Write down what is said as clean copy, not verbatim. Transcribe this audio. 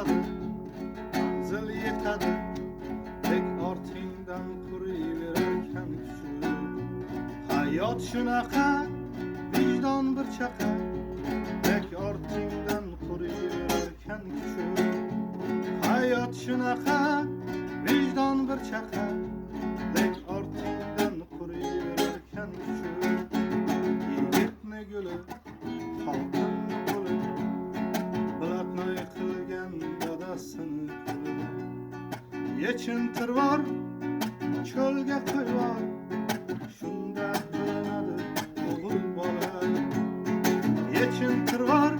bo'ladi, manzil yetadi, lek ortingdan quriyverarkan kuchuk. Hayot shunaqa, vijdon bir chaqa, lek ortingdan quriyverarkan kuchuk. Hayot shunaqa, vijdon bir chaqa, lek ortingdan quriyverarkan kuchuk. Yigitni guli, xotinni qo'li, bilatnoy qilgan dadasini kuli. Yechintirvor, cho'lga qo'yvor, shunda qilinadi o'g'il bola. Yechintirvor,